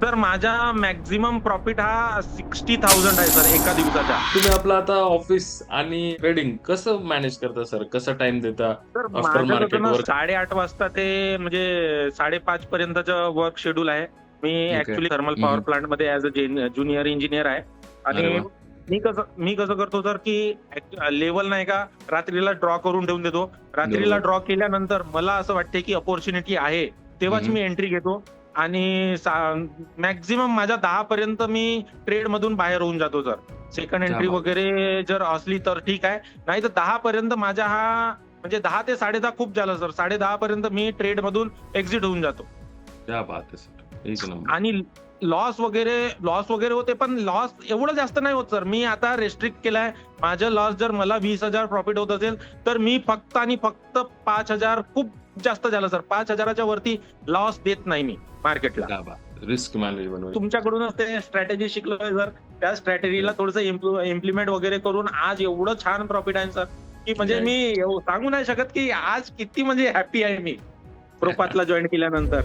Sir माझा maximum profit हा 60,000 आहे सर एका दिवसाचा. तुम्ही आपलं आता ऑफिस आणि ट्रेडिंग कसं मॅनेज करता सर? कसा टाइम देता तर आफ्टर माझं कसं मार्केट ना वर्क? 8:30 वाजता ते म्हणजे 5:30 पर्यंतचं वर्क शेड्यूल आहे. मी ओके. ऍक्च्युली थर्मल हं, पॉवर हं. प्लांट मध्ये ऍज अ ज्युनियर इंजिनियर आहे. अरे आणि वाह! मी कसं करतो सर की लेवल नाही का रात्रीला ड्रॉ करून ठेवून देतो. रात्रीला बरोबर. ड्रॉ केल्यानंतर मला असं वाटते की अपॉर्च्युनिटी आहे हं, तेव्हाच हं. मी एंट्री घेतो. आणि मॅक्झिमम माझ्या 10 पर्यंत मी ट्रेड मधून बाहेर होऊन जातो सर. सेकंड क्या एंट्री बात है! वगैरे जर असली तर ठीक आहे. नाही तर 10 पर्यंत माझा हा म्हणजे 10 ते 10:30 खूप झालं सर. 10:30 पर्यंत मी ट्रेड मधून एक्झिट होऊन जातो. क्या बात है सर! एक नंबर. आणि लॉस वगैरे होते, पण लॉस एवढं जास्त नाही होत सर. मी आता रेस्ट्रिक्ट केलाय. माझं लॉस जर मला 20,000 प्रॉफिट होत असेल, तर मी फक्त आणि फक्त 5,000 खूप जास्त झालं सर. 5,000च्या वरती लॉस देत नाही मी मार्केटला. क्या बात! रिस्क मॅनेज बनवायची. तुमच्याकडूनच ते स्ट्रॅटेजी शिकलोय सर. त्या स्ट्रॅटेजीला थोडंसं इम्प्लिमेंट वगैरे करून आज एवढं छान प्रॉफिट आहे सर, की म्हणजे मी नाईस. सांगू नाही शकत की आज किती म्हणजे हॅपी आहे मी प्रोपातला जॉईन केल्यानंतर.